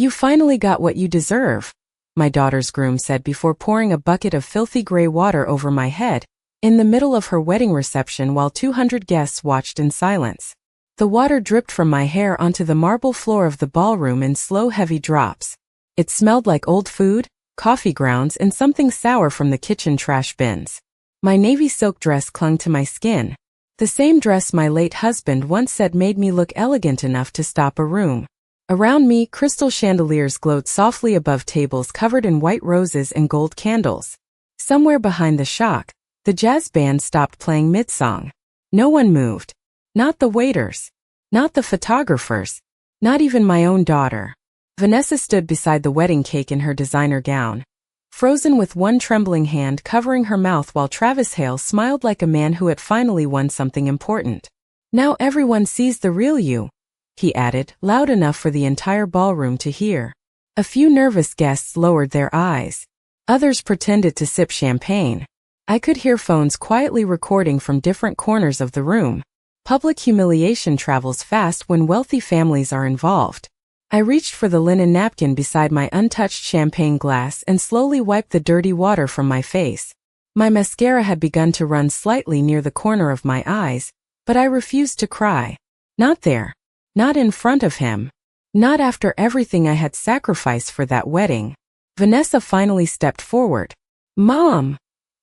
You finally got what you deserve, my daughter's groom said before pouring a bucket of filthy gray water over my head, in the middle of her wedding reception while 200 guests watched in silence. The water dripped from my hair onto the marble floor of the ballroom in slow, heavy drops. It smelled like old food, coffee grounds, and something sour from the kitchen trash bins. My navy silk dress clung to my skin. The same dress my late husband once said made me look elegant enough to stop a room. Around me, crystal chandeliers glowed softly above tables covered in white roses and gold candles. Somewhere behind the shock, the jazz band stopped playing mid-song. No one moved. Not the waiters. Not the photographers. Not even my own daughter. Vanessa stood beside the wedding cake in her designer gown, frozen with one trembling hand covering her mouth while Travis Hale smiled like a man who had finally won something important. Now everyone sees the real you, he added, loud enough for the entire ballroom to hear. A few nervous guests lowered their eyes. Others pretended to sip champagne. I could hear phones quietly recording from different corners of the room. Public humiliation travels fast when wealthy families are involved. I reached for the linen napkin beside my untouched champagne glass and slowly wiped the dirty water from my face. My mascara had begun to run slightly near the corner of my eyes, but I refused to cry. Not there. Not in front of him. Not after everything I had sacrificed for that wedding. Vanessa finally stepped forward. "Mom,"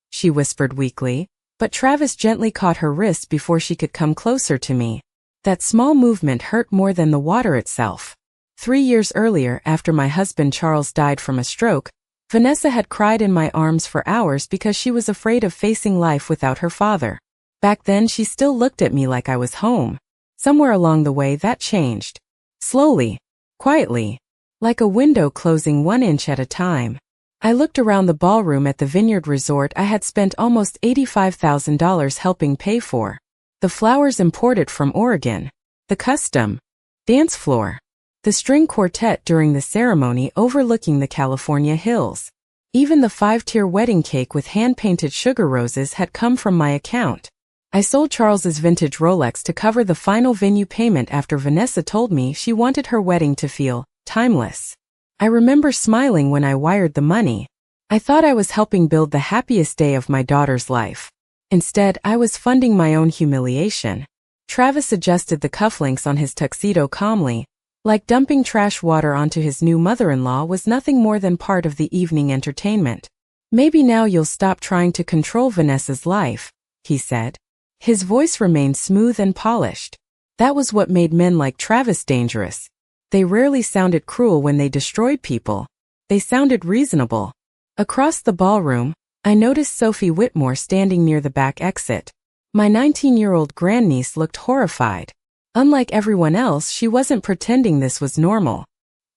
she whispered weakly, but Travis gently caught her wrist before she could come closer to me. That small movement hurt more than the water itself. 3 years earlier, after my husband Charles died from a stroke, Vanessa had cried in my arms for hours because she was afraid of facing life without her father. Back then she still looked at me like I was home. Somewhere along the way that changed. Slowly. Quietly. Like a window closing 1 inch at a time. I looked around the ballroom at the Vineyard Resort I had spent almost $85,000 helping pay for. The flowers imported from Oregon. The custom dance floor. The string quartet during the ceremony overlooking the California hills. Even the 5-tier wedding cake with hand-painted sugar roses had come from my account. I sold Charles's vintage Rolex to cover the final venue payment after Vanessa told me she wanted her wedding to feel timeless. I remember smiling when I wired the money. I thought I was helping build the happiest day of my daughter's life. Instead, I was funding my own humiliation. Travis adjusted the cufflinks on his tuxedo calmly, like dumping trash water onto his new mother-in-law was nothing more than part of the evening entertainment. "Maybe now you'll stop trying to control Vanessa's life," he said. His voice remained smooth and polished. That was what made men like Travis dangerous. They rarely sounded cruel when they destroyed people. They sounded reasonable. Across the ballroom, I noticed Sophie Whitmore standing near the back exit. My 19-year-old grandniece looked horrified. Unlike everyone else, she wasn't pretending this was normal.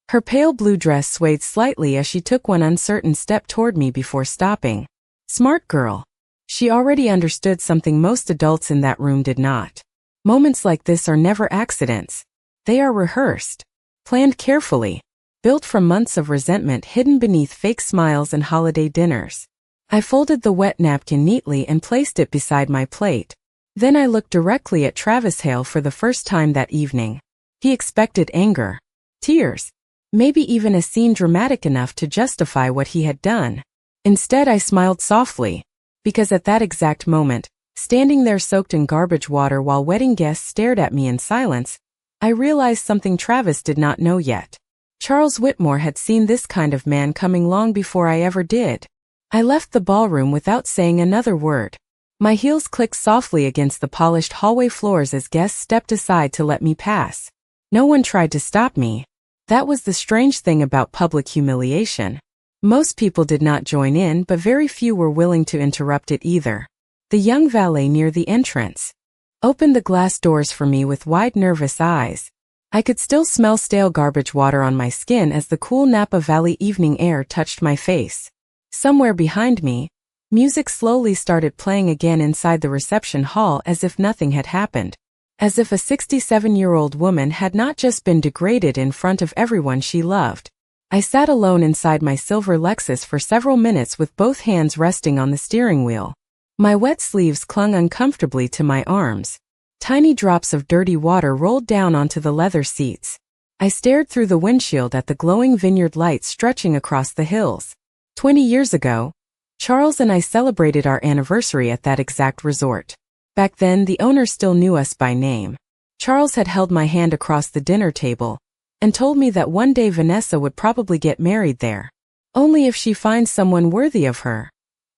Her pale blue dress swayed slightly as she took one uncertain step toward me before stopping. Smart girl. She already understood something most adults in that room did not. Moments like this are never accidents. They are rehearsed. Planned carefully. Built from months of resentment hidden beneath fake smiles and holiday dinners. I folded the wet napkin neatly and placed it beside my plate. Then I looked directly at Travis Hale for the first time that evening. He expected anger. Tears. Maybe even a scene dramatic enough to justify what he had done. Instead I smiled softly. Because at that exact moment, standing there soaked in garbage water while wedding guests stared at me in silence, I realized something Travis did not know yet. Charles Whitmore had seen this kind of man coming long before I ever did. I left the ballroom without saying another word. My heels clicked softly against the polished hallway floors as guests stepped aside to let me pass. No one tried to stop me. That was the strange thing about public humiliation. Most people did not join in, but very few were willing to interrupt it either. The young valet near the entrance opened the glass doors for me with wide, nervous eyes. I could still smell stale garbage water on my skin as the cool Napa Valley evening air touched my face. Somewhere behind me, music slowly started playing again inside the reception hall as if nothing had happened. As if a 67-year-old woman had not just been degraded in front of everyone she loved. I sat alone inside my silver Lexus for several minutes with both hands resting on the steering wheel. My wet sleeves clung uncomfortably to my arms. Tiny drops of dirty water rolled down onto the leather seats. I stared through the windshield at the glowing vineyard lights stretching across the hills. 20 years ago, Charles and I celebrated our anniversary at that exact resort. Back then, the owner still knew us by name. Charles had held my hand across the dinner table and told me that one day Vanessa would probably get married there. Only if she finds someone worthy of her,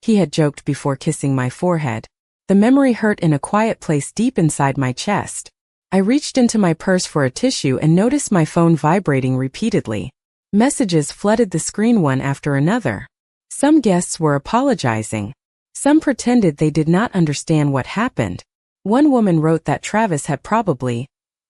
he had joked before kissing my forehead. The memory hurt in a quiet place deep inside my chest. I reached into my purse for a tissue and noticed my phone vibrating repeatedly. Messages flooded the screen one after another. Some guests were apologizing. Some pretended they did not understand what happened. One woman wrote that Travis had probably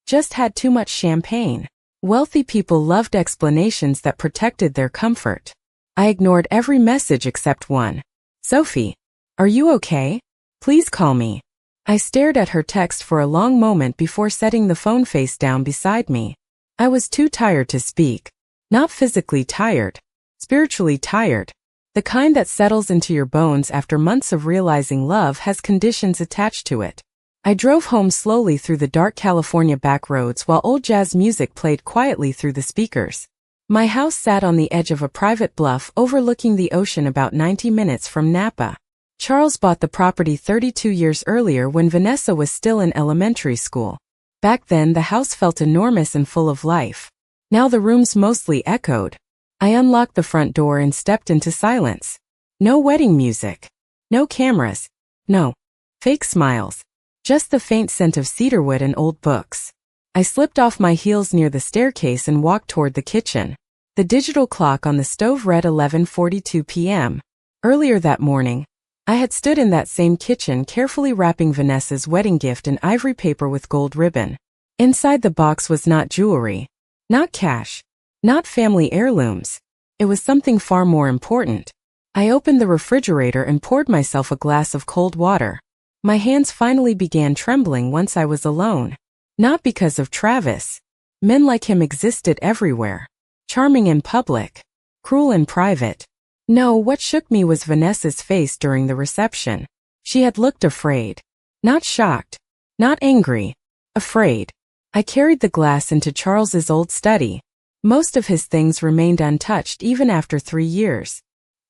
just had too much champagne. Wealthy people loved explanations that protected their comfort. I ignored every message except one. Sophie, are you okay? Please call me. I stared at her text for a long moment before setting the phone face down beside me. I was too tired to speak. Not physically tired, spiritually tired. The kind that settles into your bones after months of realizing love has conditions attached to it. I drove home slowly through the dark California back roads while old jazz music played quietly through the speakers. My house sat on the edge of a private bluff overlooking the ocean about 90 minutes from Napa. Charles bought the property 32 years earlier when Vanessa was still in elementary school. Back then, the house felt enormous and full of life. Now the rooms mostly echoed. I unlocked the front door and stepped into silence. No wedding music. No cameras. No fake smiles. Just the faint scent of cedarwood and old books. I slipped off my heels near the staircase and walked toward the kitchen. The digital clock on the stove read 11:42 p.m. Earlier that morning, I had stood in that same kitchen carefully wrapping Vanessa's wedding gift in ivory paper with gold ribbon. Inside the box was not jewelry, not cash, not family heirlooms. It was something far more important. I opened the refrigerator and poured myself a glass of cold water. My hands finally began trembling once I was alone. Not because of Travis. Men like him existed everywhere. Charming in public, cruel in private. No, what shook me was Vanessa's face during the reception. She had looked afraid. Not shocked. Not angry. Afraid. I carried the glass into Charles's old study. Most of his things remained untouched even after 3 years.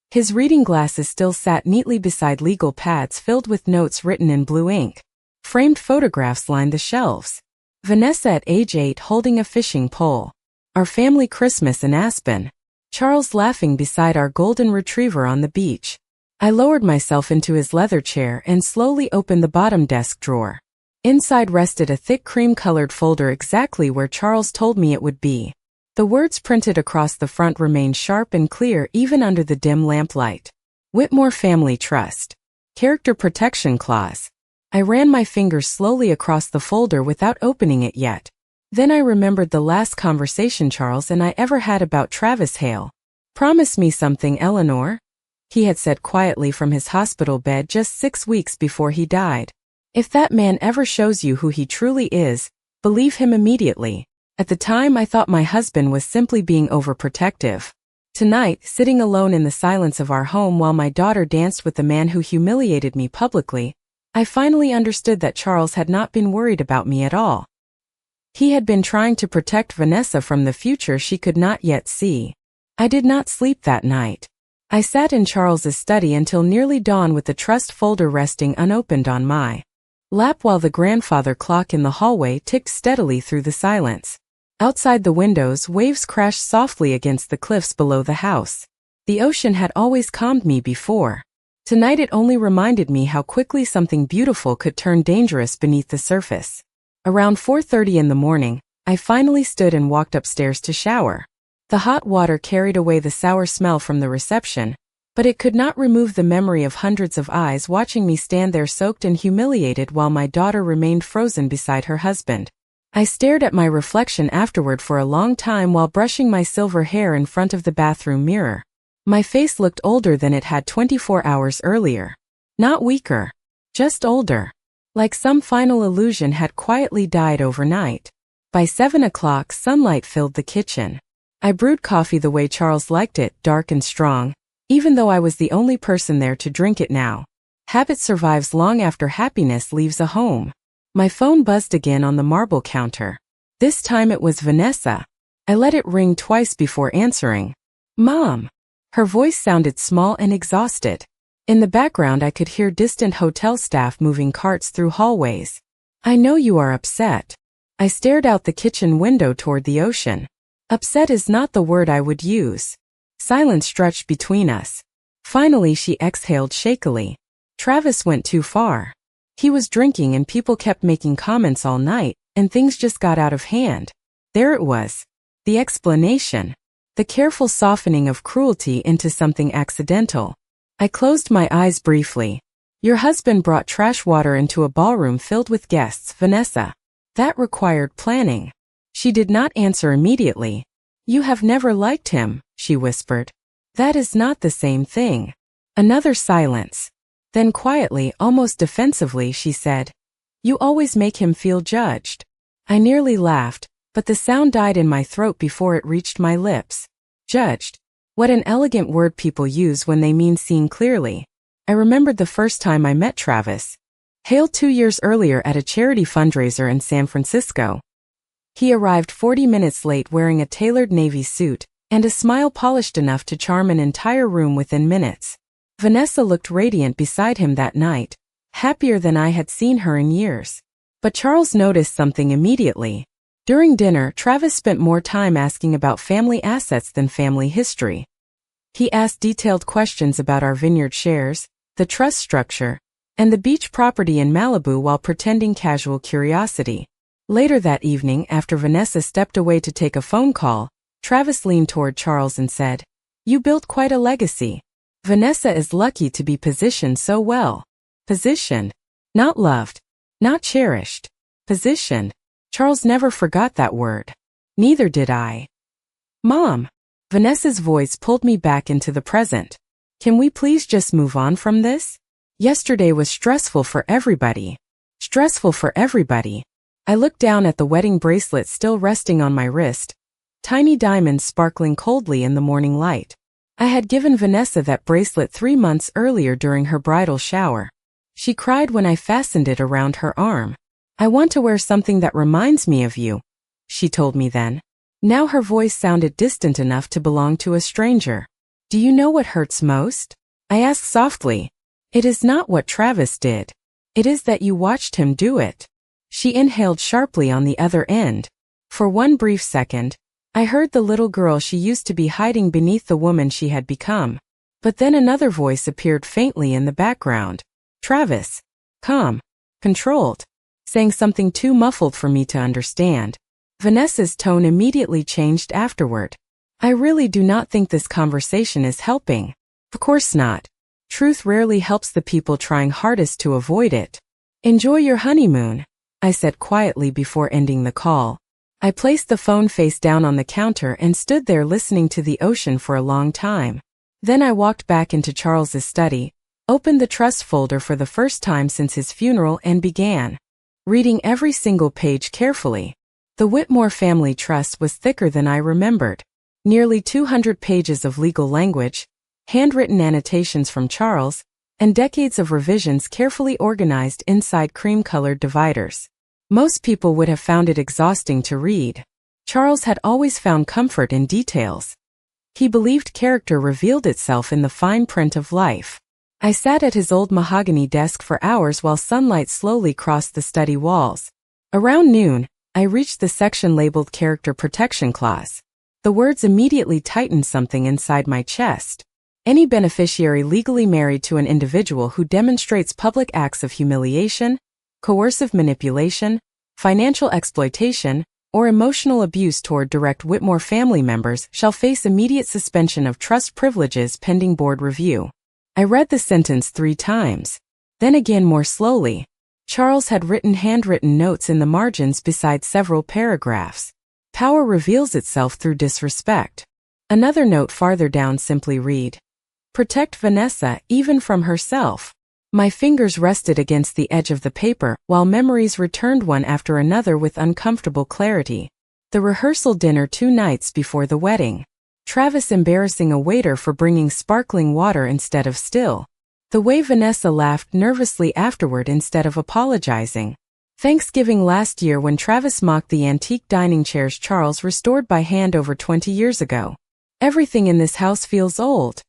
His reading glasses still sat neatly beside legal pads filled with notes written in blue ink. Framed photographs lined the shelves. Vanessa at age 8 holding a fishing pole. Our family Christmas in Aspen. Charles laughing beside our golden retriever on the beach. I lowered myself into his leather chair and slowly opened the bottom desk drawer. Inside rested a thick cream-colored folder exactly where Charles told me it would be. The words printed across the front remained sharp and clear even under the dim lamplight. Whitmore Family Trust. Character Protection Clause. I ran my fingers slowly across the folder without opening it yet. Then I remembered the last conversation Charles and I ever had about Travis Hale. "Promise me something, Eleanor," he had said quietly from his hospital bed just 6 weeks before he died. "If that man ever shows you who he truly is, believe him immediately." At the time I thought my husband was simply being overprotective. Tonight, sitting alone in the silence of our home while my daughter danced with the man who humiliated me publicly, I finally understood that Charles had not been worried about me at all. He had been trying to protect Vanessa from the future she could not yet see. I did not sleep that night. I sat in Charles's study until nearly dawn with the trust folder resting unopened on my lap while the grandfather clock in the hallway ticked steadily through the silence. Outside the windows, waves crashed softly against the cliffs below the house. The ocean had always calmed me before. Tonight it only reminded me how quickly something beautiful could turn dangerous beneath the surface. Around 4:30 in the morning, I finally stood and walked upstairs to shower. The hot water carried away the sour smell from the reception, but it could not remove the memory of hundreds of eyes watching me stand there soaked and humiliated while my daughter remained frozen beside her husband. I stared at my reflection afterward for a long time while brushing my silver hair in front of the bathroom mirror. My face looked older than it had 24 hours earlier. Not weaker, just older. Like some final illusion had quietly died overnight. By 7 o'clock, sunlight filled the kitchen. I brewed coffee the way Charles liked it, dark and strong, even though I was the only person there to drink it now. Habit survives long after happiness leaves a home. My phone buzzed again on the marble counter. This time it was Vanessa. I let it ring twice before answering. Mom. Her voice sounded small and exhausted. In the background I could hear distant hotel staff moving carts through hallways. I know you are upset. I stared out the kitchen window toward the ocean. Upset is not the word I would use. Silence stretched between us. Finally she exhaled shakily. Travis went too far. He was drinking and people kept making comments all night, and things just got out of hand. There it was. The explanation. The careful softening of cruelty into something accidental. I closed my eyes briefly. Your husband brought trash water into a ballroom filled with guests, Vanessa. That required planning. She did not answer immediately. You have never liked him, she whispered. That is not the same thing. Another silence. Then quietly, almost defensively, she said, You always make him feel judged. I nearly laughed, but the sound died in my throat before it reached my lips. Judged. What an elegant word people use when they mean seen clearly. I remembered the first time I met Travis. Hailed 2 years earlier at a charity fundraiser in San Francisco. He arrived 40 minutes late wearing a tailored navy suit, and a smile polished enough to charm an entire room within minutes. Vanessa looked radiant beside him that night, happier than I had seen her in years. But Charles noticed something immediately. During dinner, Travis spent more time asking about family assets than family history. He asked detailed questions about our vineyard shares, the trust structure, and the beach property in Malibu while pretending casual curiosity. Later that evening, after Vanessa stepped away to take a phone call, Travis leaned toward Charles and said, You built quite a legacy. Vanessa is lucky to be positioned so well. Positioned. Not loved. Not cherished. Positioned. Charles never forgot that word. Neither did I. Mom. Vanessa's voice pulled me back into the present. Can we please just move on from this? Yesterday was stressful for everybody. Stressful for everybody. I looked down at the wedding bracelet still resting on my wrist, tiny diamonds sparkling coldly in the morning light. I had given Vanessa that bracelet 3 months earlier during her bridal shower. She cried when I fastened it around her arm. I want to wear something that reminds me of you, she told me then. Now her voice sounded distant enough to belong to a stranger. Do you know what hurts most? I asked softly. It is not what Travis did. It is that you watched him do it. She inhaled sharply on the other end. For one brief second, I heard the little girl she used to be hiding beneath the woman she had become. But then another voice appeared faintly in the background. Travis. Calm. Controlled. Saying something too muffled for me to understand. Vanessa's tone immediately changed afterward. I really do not think this conversation is helping. Of course not. Truth rarely helps the people trying hardest to avoid it. Enjoy your honeymoon, I said quietly before ending the call. I placed the phone face down on the counter and stood there listening to the ocean for a long time. Then I walked back into Charles's study, opened the trust folder for the first time since his funeral and began reading every single page carefully. The Whitmore Family Trust was thicker than I remembered. Nearly 200 pages of legal language, handwritten annotations from Charles, and decades of revisions carefully organized inside cream-colored dividers. Most people would have found it exhausting to read. Charles had always found comfort in details. He believed character revealed itself in the fine print of life. I sat at his old mahogany desk for hours while sunlight slowly crossed the study walls. Around noon, I reached the section labeled Character Protection Clause. The words immediately tightened something inside my chest. Any beneficiary legally married to an individual who demonstrates public acts of humiliation, coercive manipulation, financial exploitation, or emotional abuse toward direct Whitmore family members shall face immediate suspension of trust privileges pending board review. I read the sentence 3 times. Then again more slowly. Charles had written handwritten notes in the margins beside several paragraphs. Power reveals itself through disrespect. Another note farther down simply read, Protect Vanessa even from herself. My fingers rested against the edge of the paper while memories returned one after another with uncomfortable clarity. The rehearsal dinner 2 nights before the wedding. Travis embarrassing a waiter for bringing sparkling water instead of still. The way Vanessa laughed nervously afterward instead of apologizing. Thanksgiving last year when Travis mocked the antique dining chairs Charles restored by hand over 20 years ago. Everything in this house feels old,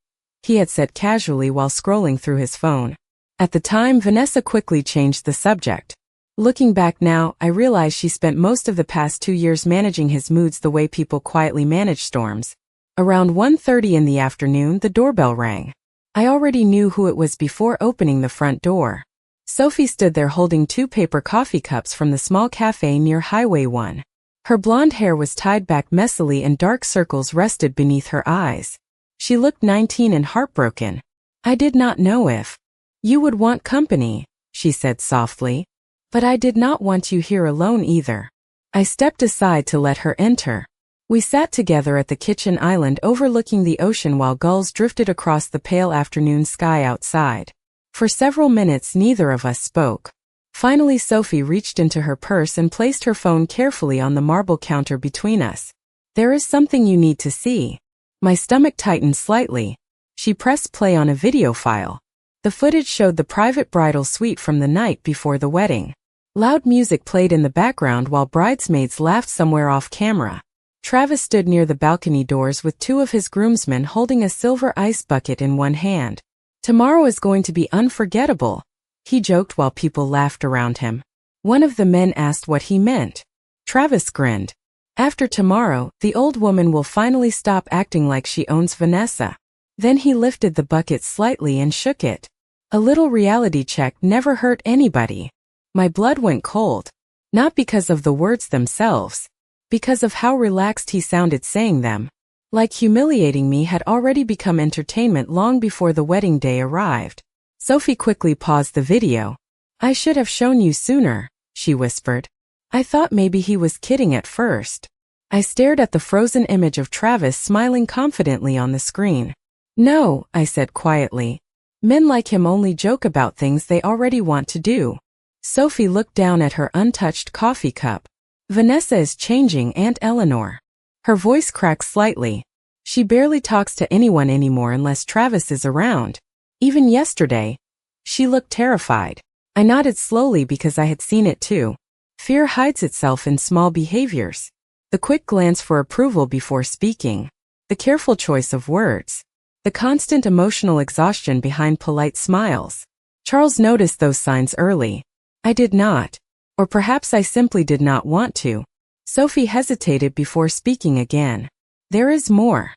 he had said casually while scrolling through his phone. At the time, Vanessa quickly changed the subject. Looking back now, I realize she spent most of the past 2 years managing his moods the way people quietly manage storms. Around 1:30 in the afternoon, the doorbell rang. I already knew who it was before opening the front door. Sophie stood there holding 2 paper coffee cups from the small cafe near Highway 1. Her blonde hair was tied back messily and dark circles rested beneath her eyes. She looked 19 and heartbroken. I did not know if you would want company, she said softly. But I did not want you here alone either. I stepped aside to let her enter. We sat together at the kitchen island overlooking the ocean while gulls drifted across the pale afternoon sky outside. For several minutes neither of us spoke. Finally Sophie reached into her purse and placed her phone carefully on the marble counter between us. There is something you need to see. My stomach tightened slightly. She pressed play on a video file. The footage showed the private bridal suite from the night before the wedding. Loud music played in the background while bridesmaids laughed somewhere off camera. Travis stood near the balcony doors with 2 of his groomsmen holding a silver ice bucket in one hand. Tomorrow is going to be unforgettable, he joked while people laughed around him. One of the men asked what he meant. Travis grinned. After tomorrow, the old woman will finally stop acting like she owns Vanessa. Then he lifted the bucket slightly and shook it. A little reality check never hurt anybody. My blood went cold. Not because of the words themselves. Because of how relaxed he sounded saying them. Like humiliating me had already become entertainment long before the wedding day arrived. Sophie quickly paused the video. I should have shown you sooner, she whispered. I thought maybe he was kidding at first. I stared at the frozen image of Travis smiling confidently on the screen. No, I said quietly. Men like him only joke about things they already want to do. Sophie looked down at her untouched coffee cup. Vanessa is changing, Aunt Eleanor. Her voice cracked slightly. She barely talks to anyone anymore unless Travis is around. Even yesterday. She looked terrified. I nodded slowly because I had seen it too. Fear hides itself in small behaviors. The quick glance for approval before speaking. The careful choice of words. The constant emotional exhaustion behind polite smiles. Charles noticed those signs early. I did not. Or perhaps I simply did not want to. Sophie hesitated before speaking again. There is more.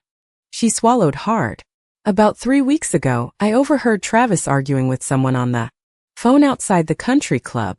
She swallowed hard. About 3 weeks ago, I overheard Travis arguing with someone on the phone outside the country club.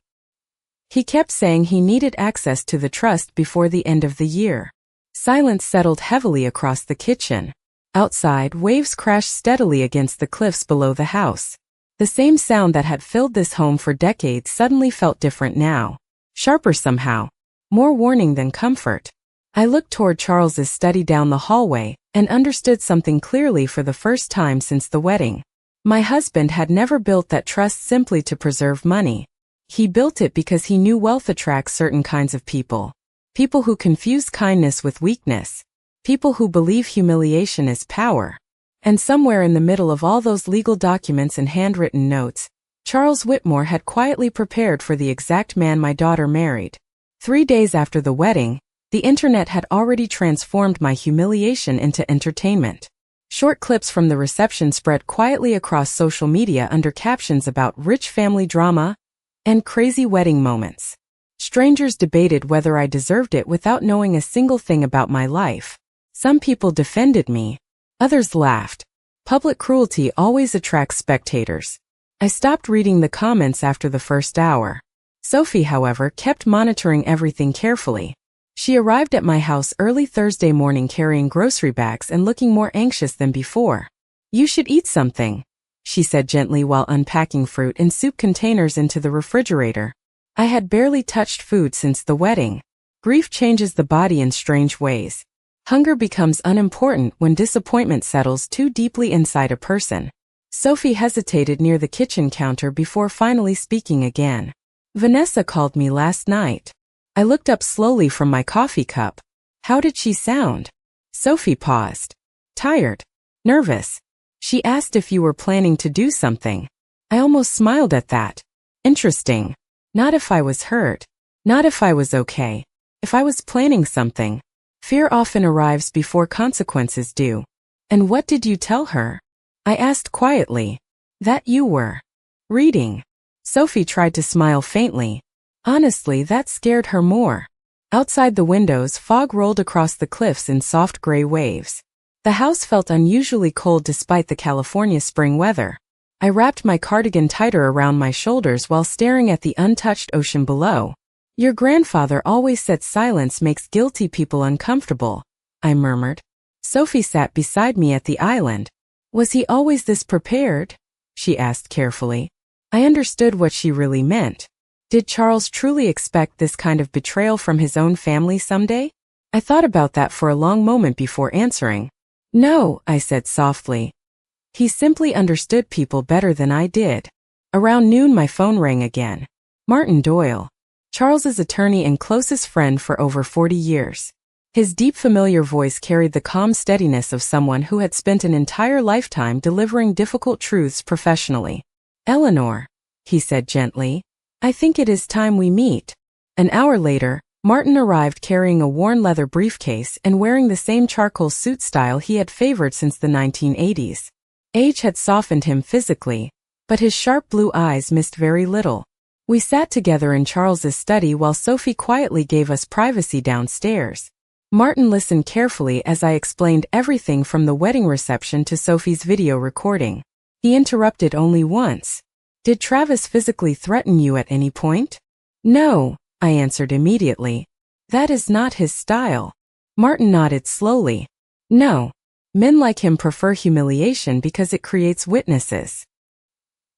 He kept saying he needed access to the trust before the end of the year. Silence settled heavily across the kitchen. Outside, waves crashed steadily against the cliffs below the house. The same sound that had filled this home for decades suddenly felt different now. Sharper somehow. More warning than comfort. I looked toward Charles's study down the hallway and understood something clearly for the first time since the wedding. My husband had never built that trust simply to preserve money. He built it because he knew wealth attracts certain kinds of people. People who confuse kindness with weakness. People who believe humiliation is power. And somewhere in the middle of all those legal documents and handwritten notes, Charles Whitmore had quietly prepared for the exact man my daughter married. 3 days after the wedding, the internet had already transformed my humiliation into entertainment. Short clips from the reception spread quietly across social media under captions about rich family drama and crazy wedding moments. Strangers debated whether I deserved it without knowing a single thing about my life. Some people defended me. Others laughed. Public cruelty always attracts spectators. I stopped reading the comments after the first hour. Sophie, however, kept monitoring everything carefully. She arrived at my house early Thursday morning carrying grocery bags and looking more anxious than before. You should eat something, she said gently while unpacking fruit and soup containers into the refrigerator. I had barely touched food since the wedding. Grief changes the body in strange ways. Hunger becomes unimportant when disappointment settles too deeply inside a person. Sophie hesitated near the kitchen counter before finally speaking again. Vanessa called me last night. I looked up slowly from my coffee cup. How did she sound? Sophie paused. Tired. Nervous. She asked if you were planning to do something. I almost smiled at that. Interesting. Not if I was hurt. Not if I was okay. If I was planning something. Fear often arrives before consequences do. And what did you tell her? I asked quietly. That you were reading. Sophie tried to smile faintly. Honestly, that scared her more. Outside the windows, fog rolled across the cliffs in soft gray waves. The house felt unusually cold despite the California spring weather. I wrapped my cardigan tighter around my shoulders while staring at the untouched ocean below. Your grandfather always said silence makes guilty people uncomfortable, I murmured. Sophie sat beside me at the island. Was he always this prepared? She asked carefully. I understood what she really meant. Did Charles truly expect this kind of betrayal from his own family someday? I thought about that for a long moment before answering. No, I said softly. He simply understood people better than I did. Around noon my phone rang again. Martin Doyle. Charles's attorney and closest friend for over 40 years. His deep familiar voice carried the calm steadiness of someone who had spent an entire lifetime delivering difficult truths professionally. Eleanor, he said gently, I think it is time we meet. An hour later, Martin arrived carrying a worn leather briefcase and wearing the same charcoal suit style he had favored since the 1980s. Age had softened him physically, but his sharp blue eyes missed very little. We sat together in Charles's study while Sophie quietly gave us privacy downstairs. Martin listened carefully as I explained everything from the wedding reception to Sophie's video recording. He interrupted only once. Did Travis physically threaten you at any point? No, I answered immediately. That is not his style. Martin nodded slowly. No. Men like him prefer humiliation because it creates witnesses.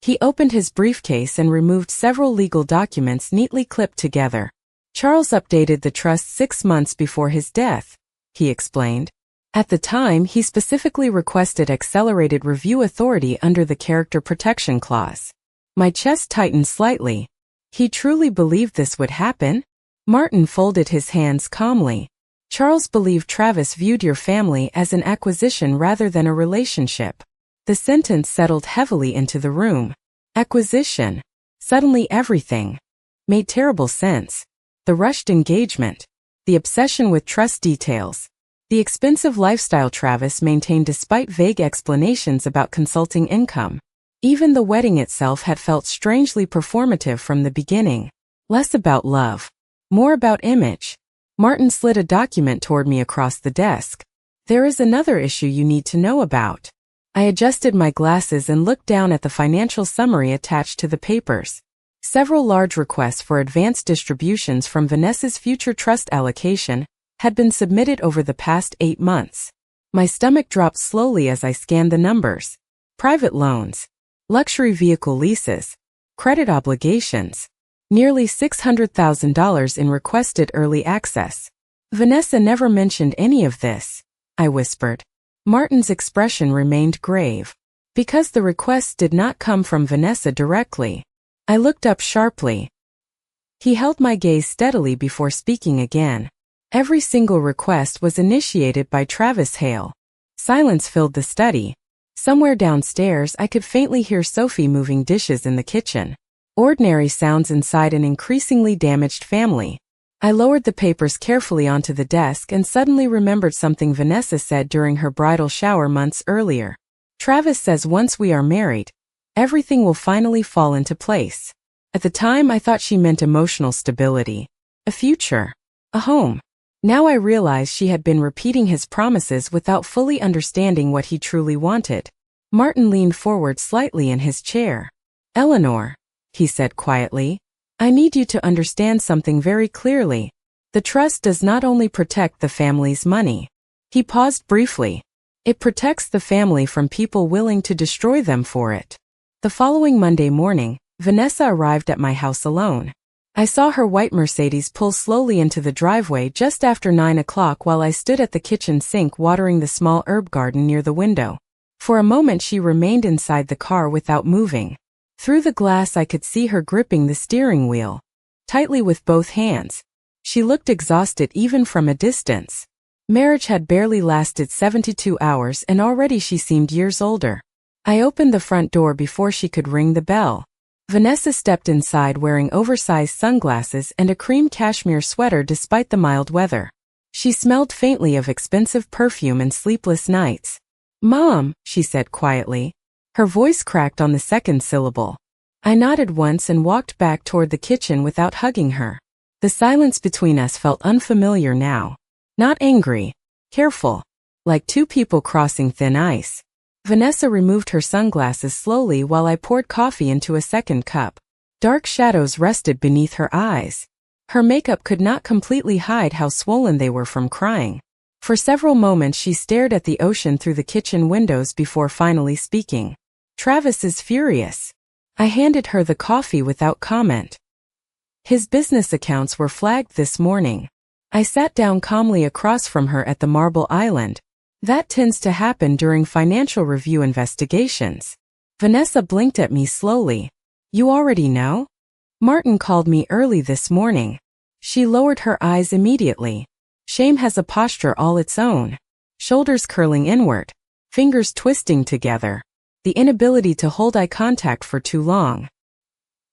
He opened his briefcase and removed several legal documents neatly clipped together. Charles updated the trust 6 months before his death, he explained. At the time, he specifically requested accelerated review authority under the Character Protection Clause. My chest tightened slightly. He truly believed this would happen? Martin folded his hands calmly. Charles believed Travis viewed your family as an acquisition rather than a relationship. The sentence settled heavily into the room. Acquisition. Suddenly everything made terrible sense. The rushed engagement. The obsession with trust details. The expensive lifestyle Travis maintained despite vague explanations about consulting income. Even the wedding itself had felt strangely performative from the beginning. Less about love. More about image. Martin slid a document toward me across the desk. There is another issue you need to know about. I adjusted my glasses and looked down at the financial summary attached to the papers. Several large requests for advanced distributions from Vanessa's future trust allocation had been submitted over the past 8 months. My stomach dropped slowly as I scanned the numbers. Private loans. Luxury vehicle leases. Credit obligations. Nearly $600,000 in requested early access. Vanessa never mentioned any of this, I whispered. Martin's expression remained grave. Because the requests did not come from Vanessa directly. I looked up sharply. He held my gaze steadily before speaking again. Every single request was initiated by Travis Hale. Silence filled the study. Somewhere downstairs I could faintly hear Sophie moving dishes in the kitchen. Ordinary sounds inside an increasingly damaged family. I lowered the papers carefully onto the desk and suddenly remembered something Vanessa said during her bridal shower months earlier. Travis says once we are married, everything will finally fall into place. At the time I thought she meant emotional stability. A future. A home. Now I realized she had been repeating his promises without fully understanding what he truly wanted. Martin leaned forward slightly in his chair. Eleanor, he said quietly, I need you to understand something very clearly. The trust does not only protect the family's money. He paused briefly. It protects the family from people willing to destroy them for it. The following Monday morning, Vanessa arrived at my house alone. I saw her white Mercedes pull slowly into the driveway just after 9 o'clock while I stood at the kitchen sink watering the small herb garden near the window. For a moment she remained inside the car without moving. Through the glass I could see her gripping the steering wheel tightly with both hands. She looked exhausted even from a distance. Marriage had barely lasted 72 hours and already she seemed years older. I opened the front door before she could ring the bell. Vanessa stepped inside wearing oversized sunglasses and a cream cashmere sweater despite the mild weather. She smelled faintly of expensive perfume and sleepless nights. "Mom," she said quietly. Her voice cracked on the second syllable. I nodded once and walked back toward the kitchen without hugging her. The silence between us felt unfamiliar now. Not angry. Careful. Like two people crossing thin ice. Vanessa removed her sunglasses slowly while I poured coffee into a second cup. Dark shadows rested beneath her eyes. Her makeup could not completely hide how swollen they were from crying. For several moments she stared at the ocean through the kitchen windows before finally speaking. "Travis is furious." I handed her the coffee without comment. "His business accounts were flagged this morning." I sat down calmly across from her at the marble island. "That tends to happen during financial review investigations." Vanessa blinked at me slowly. "You already know?" "Martin called me early this morning." She lowered her eyes immediately. Shame has a posture all its own. Shoulders curling inward. Fingers twisting together. The inability to hold eye contact for too long.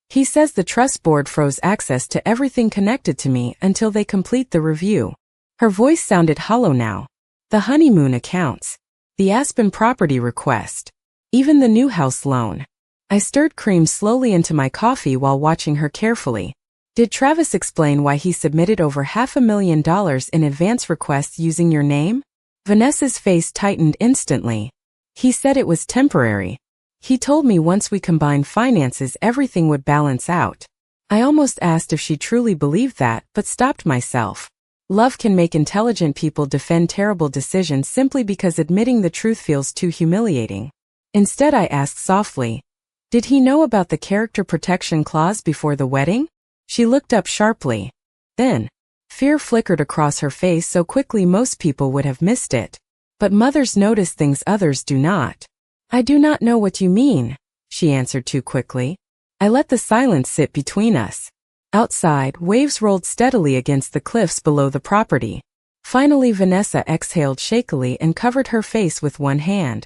"He says the trust board froze access to everything connected to me until they complete the review." Her voice sounded hollow now. "The honeymoon accounts. The Aspen property request. Even the new house loan." I stirred cream slowly into my coffee while watching her carefully. "Did Travis explain why he submitted over $500,000 in advance requests using your name?" Vanessa's face tightened instantly. "He said it was temporary. He told me once we combined finances everything would balance out." I almost asked if she truly believed that, but stopped myself. Love can make intelligent people defend terrible decisions simply because admitting the truth feels too humiliating. Instead I asked softly, "Did he know about the character protection clause before the wedding?" She looked up sharply. Then, fear flickered across her face so quickly most people would have missed it. "But mothers notice things others do not." "I do not know what you mean," she answered too quickly. I let the silence sit between us. Outside, waves rolled steadily against the cliffs below the property. Finally Vanessa exhaled shakily and covered her face with one hand.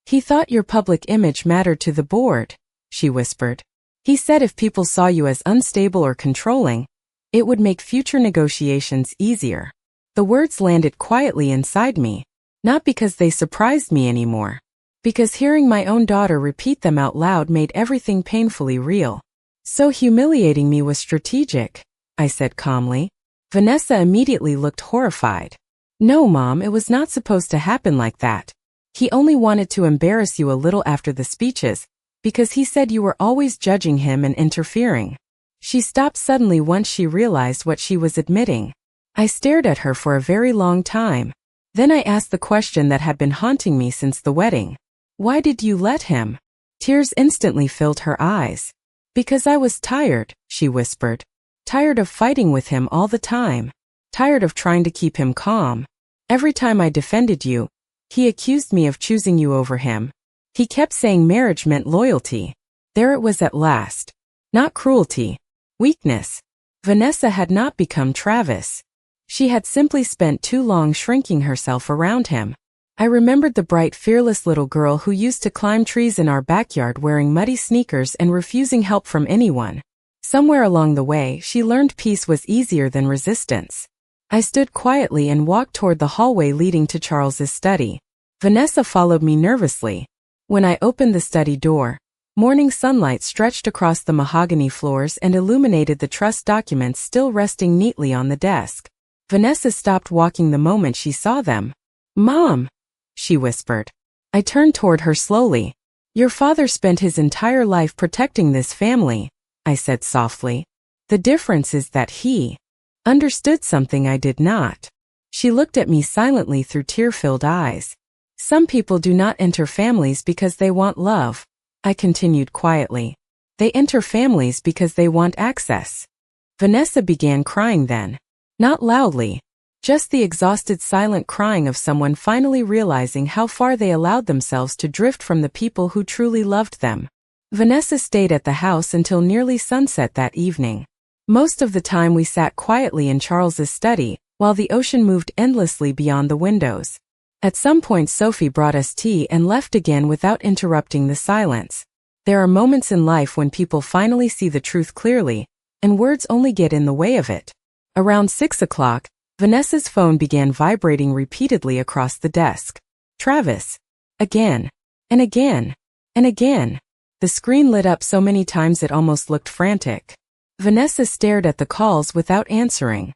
"He thought your public image mattered to the board," she whispered. "He said if people saw you as unstable or controlling, it would make future negotiations easier." The words landed quietly inside me, not because they surprised me anymore, because hearing my own daughter repeat them out loud made everything painfully real. "So humiliating me was strategic," I said calmly. Vanessa immediately looked horrified. "No, Mom, it was not supposed to happen like that. He only wanted to embarrass you a little after the speeches, because he said you were always judging him and interfering." She stopped suddenly once she realized what she was admitting. I stared at her for a very long time. Then I asked the question that had been haunting me since the wedding. "Why did you let him?" Tears instantly filled her eyes. "Because I was tired," she whispered. "Tired of fighting with him all the time. Tired of trying to keep him calm. Every time I defended you, he accused me of choosing you over him. He kept saying marriage meant loyalty. There it was at last. Not cruelty. Weakness." Vanessa had not become Travis. She had simply spent too long shrinking herself around him. I remembered the bright, fearless little girl who used to climb trees in our backyard wearing muddy sneakers and refusing help from anyone. Somewhere along the way, she learned peace was easier than resistance. I stood quietly and walked toward the hallway leading to Charles's study. Vanessa followed me nervously. When I opened the study door, morning sunlight stretched across the mahogany floors and illuminated the trust documents still resting neatly on the desk. Vanessa stopped walking the moment she saw them. "Mom," she whispered. I turned toward her slowly. "Your father spent his entire life protecting this family," I said softly. "The difference is that he understood something I did not." She looked at me silently through tear-filled eyes. "Some people do not enter families because they want love," I continued quietly. "They enter families because they want access." Vanessa began crying then. Not loudly. Just the exhausted silent crying of someone finally realizing how far they allowed themselves to drift from the people who truly loved them. Vanessa stayed at the house until nearly sunset that evening. Most of the time we sat quietly in Charles's study, while the ocean moved endlessly beyond the windows. At some point Sophie brought us tea and left again without interrupting the silence. There are moments in life when people finally see the truth clearly, and words only get in the way of it. Around 6 o'clock, Vanessa's phone began vibrating repeatedly across the desk. Travis. Again. And again. And again. The screen lit up so many times it almost looked frantic. Vanessa stared at the calls without answering.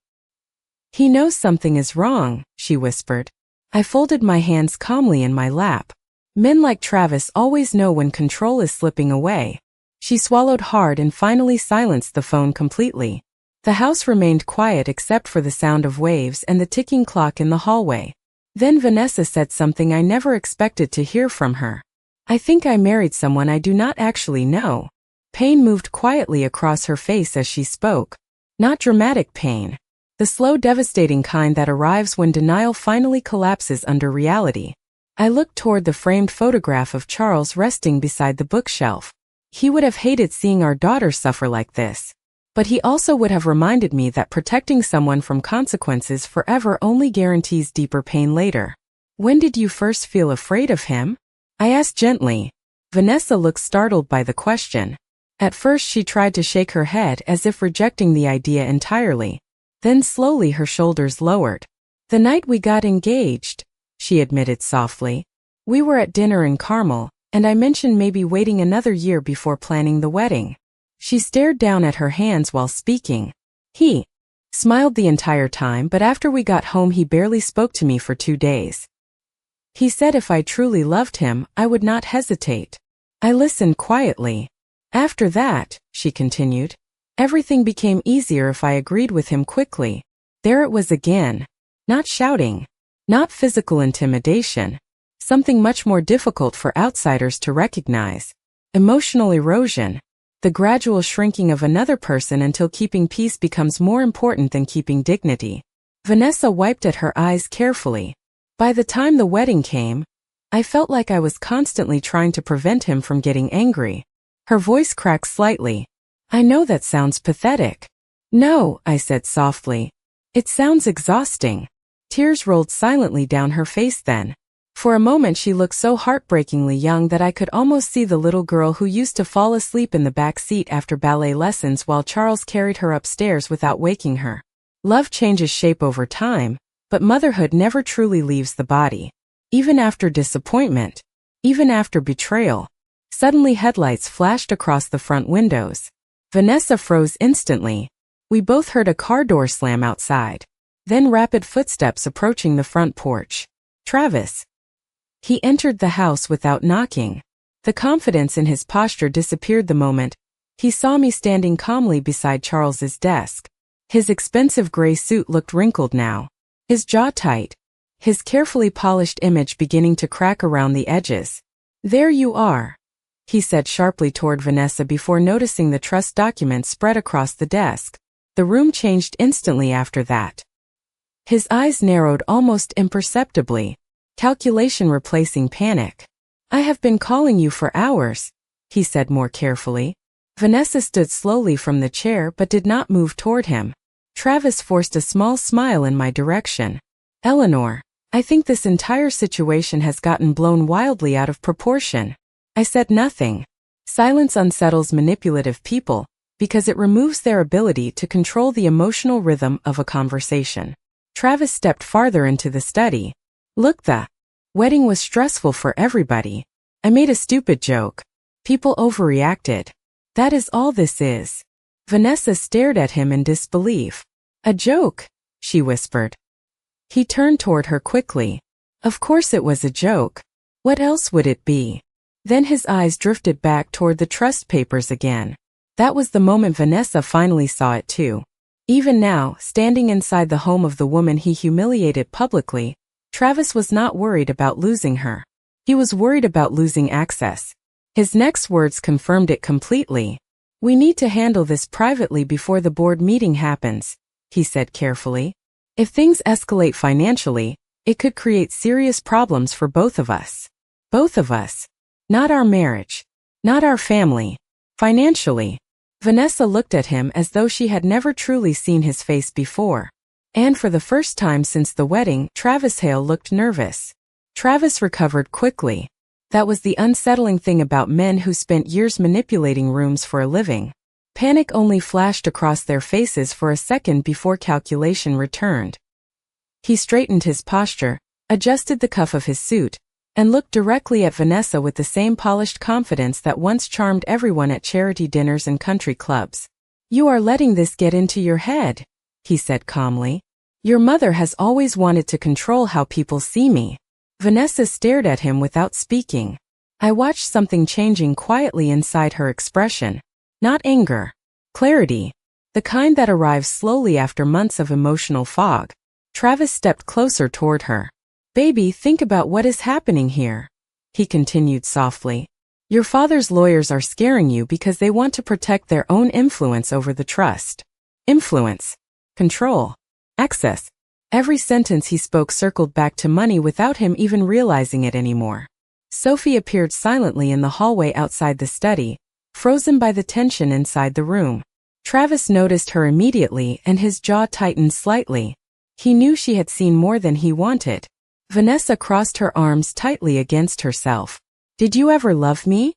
He knows something is wrong, she whispered. I folded my hands calmly in my lap. Men like Travis always know when control is slipping away. She swallowed hard and finally silenced the phone completely. The house remained quiet except for the sound of waves and the ticking clock in the hallway. Then Vanessa said something I never expected to hear from her. I think I married someone I do not actually know. Pain moved quietly across her face as she spoke. Not dramatic pain. The slow, devastating kind that arrives when denial finally collapses under reality. I looked toward the framed photograph of Charles resting beside the bookshelf. He would have hated seeing our daughter suffer like this. But he also would have reminded me that protecting someone from consequences forever only guarantees deeper pain later. When did you first feel afraid of him? I asked gently. Vanessa looked startled by the question. At first she tried to shake her head as if rejecting the idea entirely. Then slowly her shoulders lowered. The night we got engaged, she admitted softly. We were at dinner in Carmel, and I mentioned maybe waiting another year before planning the wedding. She stared down at her hands while speaking. He smiled the entire time, but after we got home he barely spoke to me for 2 days. He said if I truly loved him, I would not hesitate. I listened quietly. After that, she continued, everything became easier if I agreed with him quickly. There it was again. Not shouting. Not physical intimidation. Something much more difficult for outsiders to recognize. Emotional erosion. The gradual shrinking of another person until keeping peace becomes more important than keeping dignity. Vanessa wiped at her eyes carefully. By the time the wedding came, I felt like I was constantly trying to prevent him from getting angry. Her voice cracked slightly. I know that sounds pathetic. No, I said softly. It sounds exhausting. Tears rolled silently down her face then. For a moment she looked so heartbreakingly young that I could almost see the little girl who used to fall asleep in the back seat after ballet lessons while Charles carried her upstairs without waking her. Love changes shape over time, but motherhood never truly leaves the body. Even after disappointment. Even after betrayal. Suddenly headlights flashed across the front windows. Vanessa froze instantly. We both heard a car door slam outside. Then rapid footsteps approaching the front porch. Travis. He entered the house without knocking. The confidence in his posture disappeared the moment he saw me standing calmly beside Charles's desk. His expensive gray suit looked wrinkled now. His jaw tight. His carefully polished image beginning to crack around the edges. There you are, he said sharply toward Vanessa before noticing the trust document spread across the desk. The room changed instantly after that. His eyes narrowed almost imperceptibly, calculation replacing panic. I have been calling you for hours, he said more carefully. Vanessa stood slowly from the chair but did not move toward him. Travis forced a small smile in my direction. Eleanor, I think this entire situation has gotten blown wildly out of proportion. I said nothing. Silence unsettles manipulative people because it removes their ability to control the emotional rhythm of a conversation. Travis stepped farther into the study. Look, the wedding was stressful for everybody. I made a stupid joke. People overreacted. That is all this is. Vanessa stared at him in disbelief. A joke, she whispered. He turned toward her quickly. Of course it was a joke. What else would it be? Then his eyes drifted back toward the trust papers again. That was the moment Vanessa finally saw it too. Even now, standing inside the home of the woman he humiliated publicly, Travis was not worried about losing her. He was worried about losing access. His next words confirmed it completely. We need to handle this privately before the board meeting happens, he said carefully. If things escalate financially, it could create serious problems for both of us. Both of us. Not our marriage. Not our family. Financially. Vanessa looked at him as though she had never truly seen his face before. And for the first time since the wedding, Travis Hale looked nervous. Travis recovered quickly. That was the unsettling thing about men who spent years manipulating rooms for a living. Panic only flashed across their faces for a second before calculation returned. He straightened his posture, adjusted the cuff of his suit, and looked directly at Vanessa with the same polished confidence that once charmed everyone at charity dinners and country clubs. "You are letting this get into your head," he said calmly. "Your mother has always wanted to control how people see me." Vanessa stared at him without speaking. I watched something changing quietly inside her expression. Not anger. Clarity. The kind that arrives slowly after months of emotional fog. Travis stepped closer toward her. "Baby, think about what is happening here," he continued softly. "Your father's lawyers are scaring you because they want to protect their own influence over the trust. Influence. Control. Access." Every sentence he spoke circled back to money without him even realizing it anymore. Sophie appeared silently in the hallway outside the study, frozen by the tension inside the room. Travis noticed her immediately and his jaw tightened slightly. He knew she had seen more than he wanted. Vanessa crossed her arms tightly against herself. "Did you ever love me?"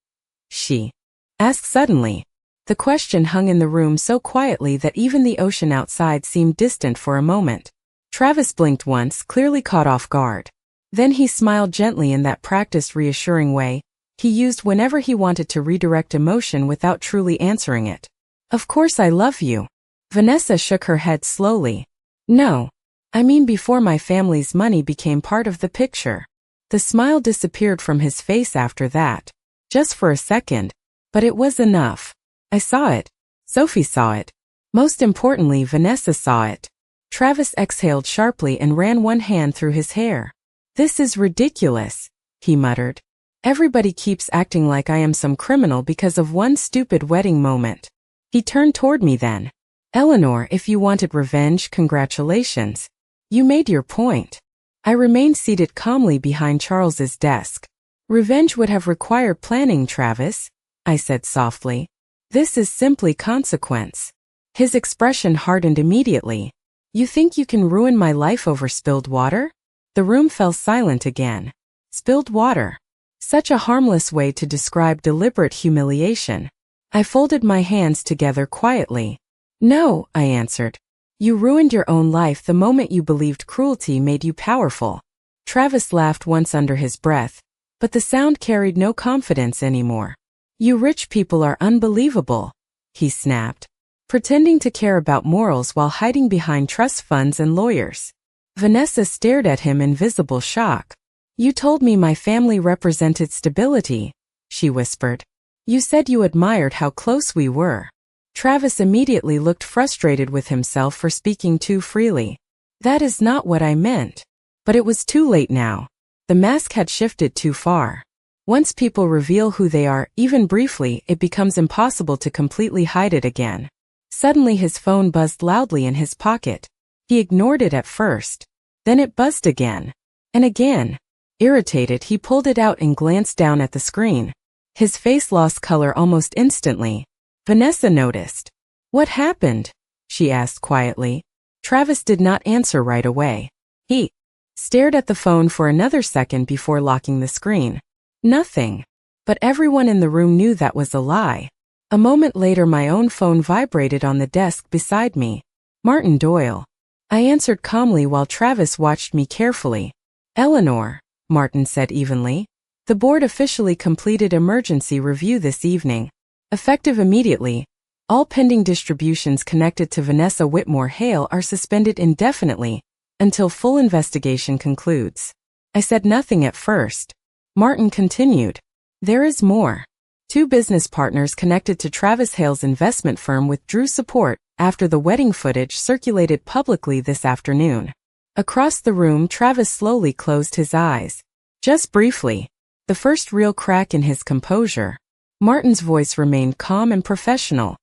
she asked suddenly. The question hung in the room so quietly that even the ocean outside seemed distant for a moment. Travis blinked once, clearly caught off guard. Then he smiled gently in that practiced reassuring way he used whenever he wanted to redirect emotion without truly answering it. "Of course I love you." Vanessa shook her head slowly. "No. I mean before my family's money became part of the picture." The smile disappeared from his face after that. Just for a second. But it was enough. I saw it. Sophie saw it. Most importantly, Vanessa saw it. Travis exhaled sharply and ran one hand through his hair. "This is ridiculous," he muttered. "Everybody keeps acting like I am some criminal because of one stupid wedding moment." He turned toward me then. "Eleanor, if you wanted revenge, congratulations. You made your point." I remained seated calmly behind Charles's desk. "Revenge would have required planning, Travis," I said softly. "This is simply consequence." His expression hardened immediately. "You think you can ruin my life over spilled water?" The room fell silent again. Spilled water. Such a harmless way to describe deliberate humiliation. I folded my hands together quietly. "No," I answered. "You ruined your own life the moment you believed cruelty made you powerful." Travis laughed once under his breath, but the sound carried no confidence anymore. "You rich people are unbelievable," he snapped. "Pretending to care about morals while hiding behind trust funds and lawyers." Vanessa stared at him in visible shock. "You told me my family represented stability," she whispered. "You said you admired how close we were." Travis immediately looked frustrated with himself for speaking too freely. "That is not what I meant." But it was too late now. The mask had shifted too far. Once people reveal who they are, even briefly, it becomes impossible to completely hide it again. Suddenly his phone buzzed loudly in his pocket. He ignored it at first. Then it buzzed again. And again. Irritated, he pulled it out and glanced down at the screen. His face lost color almost instantly. Vanessa noticed. "What happened?" she asked quietly. Travis did not answer right away. He stared at the phone for another second before locking the screen. Nothing. But everyone in the room knew that was a lie. A moment later my own phone vibrated on the desk beside me. Martin Doyle. I answered calmly while Travis watched me carefully. "Eleanor," Martin said evenly. "The board officially completed emergency review this evening. Effective immediately, all pending distributions connected to Vanessa Whitmore Hale are suspended indefinitely until full investigation concludes." I said nothing at first. Martin continued. "There is more. 2 business partners connected to Travis Hale's investment firm withdrew support after the wedding footage circulated publicly this afternoon." Across the room, Travis slowly closed his eyes. Just briefly. The first real crack in his composure. Martin's voice remained calm and professional.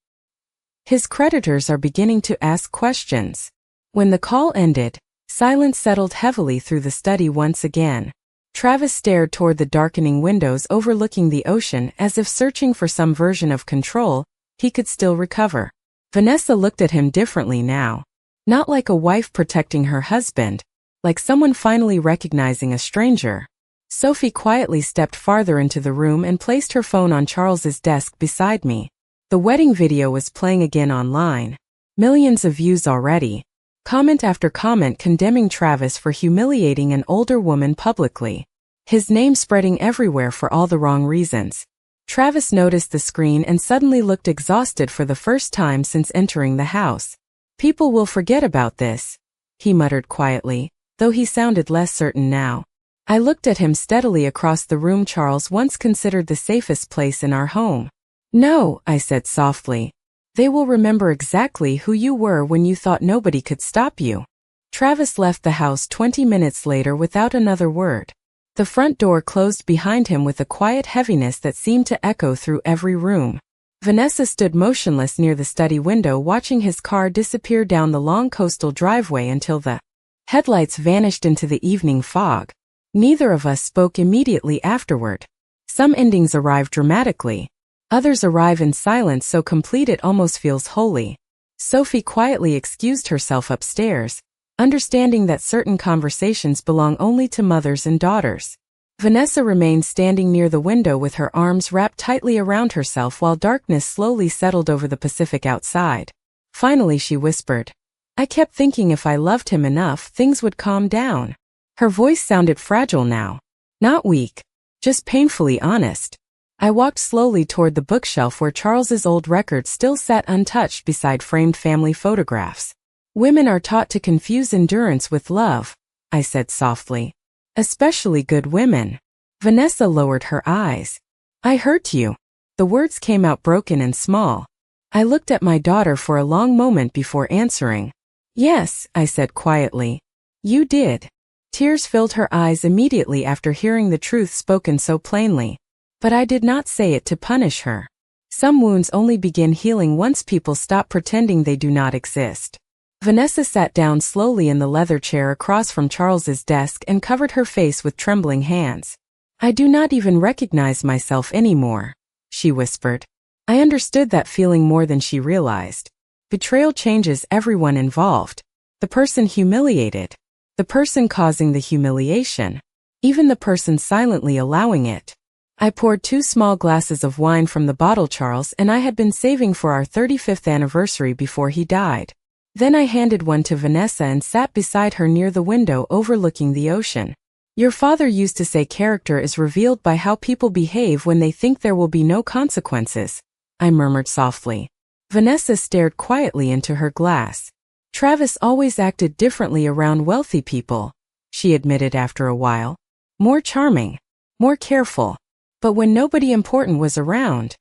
"His creditors are beginning to ask questions." When the call ended, silence settled heavily through the study once again. Travis stared toward the darkening windows overlooking the ocean as if searching for some version of control he could still recover. Vanessa looked at him differently now. Not like a wife protecting her husband, like someone finally recognizing a stranger. Sophie quietly stepped farther into the room and placed her phone on Charles's desk beside me. The wedding video was playing again online. Millions of views already. Comment after comment condemning Travis for humiliating an older woman publicly. His name spreading everywhere for all the wrong reasons. Travis noticed the screen and suddenly looked exhausted for the first time since entering the house. "People will forget about this," he muttered quietly, though he sounded less certain now. I looked at him steadily across the room. "Charles once considered the safest place in our home." "No," I said softly. "They will remember exactly who you were when you thought nobody could stop you." Travis left the house 20 minutes later without another word. The front door closed behind him with a quiet heaviness that seemed to echo through every room. Vanessa stood motionless near the study window, watching his car disappear down the long coastal driveway until the headlights vanished into the evening fog. Neither of us spoke immediately afterward. Some endings arrive dramatically. Others arrive in silence so complete it almost feels holy. Sophie quietly excused herself upstairs, understanding that certain conversations belong only to mothers and daughters. Vanessa remained standing near the window with her arms wrapped tightly around herself while darkness slowly settled over the Pacific outside. Finally she whispered, "I kept thinking if I loved him enough, things would calm down." Her voice sounded fragile now. Not weak, just painfully honest. I walked slowly toward the bookshelf where Charles's old records still sat untouched beside framed family photographs. "Women are taught to confuse endurance with love," I said softly. "Especially good women." Vanessa lowered her eyes. "I hurt you." The words came out broken and small. I looked at my daughter for a long moment before answering. "Yes," I said quietly. "You did." Tears filled her eyes immediately after hearing the truth spoken so plainly. But I did not say it to punish her. Some wounds only begin healing once people stop pretending they do not exist. Vanessa sat down slowly in the leather chair across from Charles's desk and covered her face with trembling hands. "I do not even recognize myself anymore," she whispered. I understood that feeling more than she realized. Betrayal changes everyone involved. The person humiliated. The person causing the humiliation. Even the person silently allowing it. I poured 2 small glasses of wine from the bottle Charles and I had been saving for our 35th anniversary before he died. Then I handed one to Vanessa and sat beside her near the window overlooking the ocean. "Your father used to say character is revealed by how people behave when they think there will be no consequences," I murmured softly. Vanessa stared quietly into her glass. "Travis always acted differently around wealthy people," she admitted after a while. "More charming, more careful. But when nobody important was around..."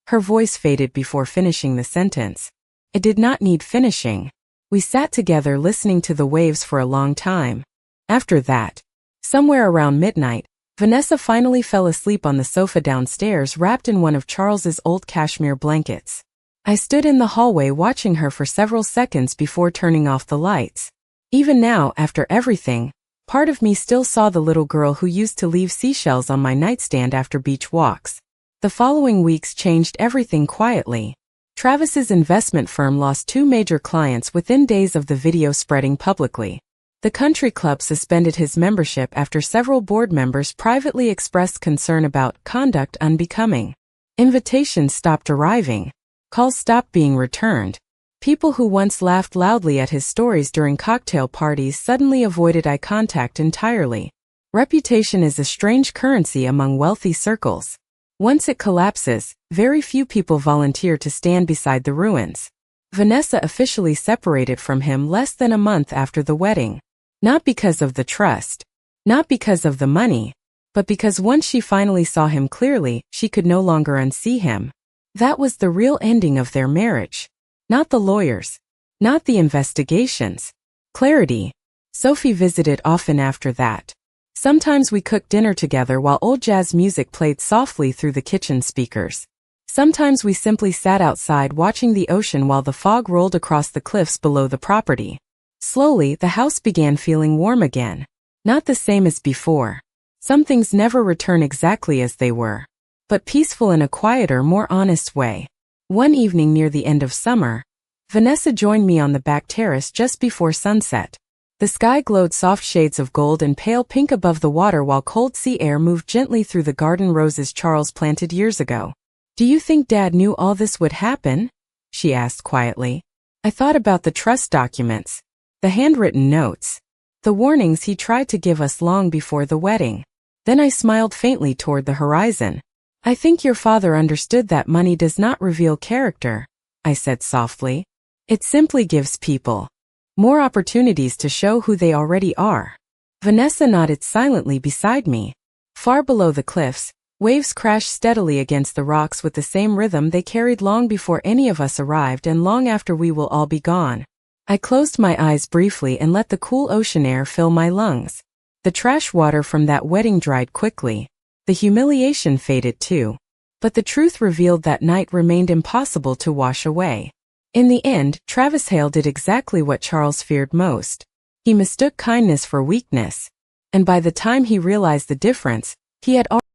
Her voice faded before finishing the sentence. It did not need finishing. We sat together listening to the waves for a long time. After that, somewhere around midnight, Vanessa finally fell asleep on the sofa downstairs wrapped in one of Charles's old cashmere blankets. I stood in the hallway watching her for several seconds before turning off the lights. Even now, after everything, part of me still saw the little girl who used to leave seashells on my nightstand after beach walks. The following weeks changed everything quietly. Travis's investment firm lost 2 major clients within days of the video spreading publicly. The country club suspended his membership after several board members privately expressed concern about conduct unbecoming. Invitations stopped arriving. Calls stopped being returned. People who once laughed loudly at his stories during cocktail parties suddenly avoided eye contact entirely. Reputation is a strange currency among wealthy circles. Once it collapses, very few people volunteer to stand beside the ruins. Vanessa officially separated from him less than a month after the wedding. Not because of the trust, not because of the money, but because once she finally saw him clearly, she could no longer unsee him. That was the real ending of their marriage. Not the lawyers, not the investigations. Clarity. Sophie visited often after that. Sometimes we cooked dinner together while old jazz music played softly through the kitchen speakers. Sometimes we simply sat outside watching the ocean while the fog rolled across the cliffs below the property. Slowly, the house began feeling warm again. Not the same as before. Some things never return exactly as they were, but peaceful in a quieter, more honest way. One evening near the end of summer, Vanessa joined me on the back terrace just before sunset. The sky glowed soft shades of gold and pale pink above the water while cold sea air moved gently through the garden roses Charles planted years ago. "Do you think Dad knew all this would happen?" she asked quietly. I thought about the trust documents, the handwritten notes, the warnings he tried to give us long before the wedding. Then I smiled faintly toward the horizon. "I think your father understood that money does not reveal character," I said softly. "It simply gives people more opportunities to show who they already are." Vanessa nodded silently beside me. Far below the cliffs, waves crashed steadily against the rocks with the same rhythm they carried long before any of us arrived and long after we will all be gone. I closed my eyes briefly and let the cool ocean air fill my lungs. The trash water from that wedding dried quickly. The humiliation faded too. But the truth revealed that night remained impossible to wash away. In the end, Travis Hale did exactly what Charles feared most. He mistook kindness for weakness. And by the time he realized the difference, he had already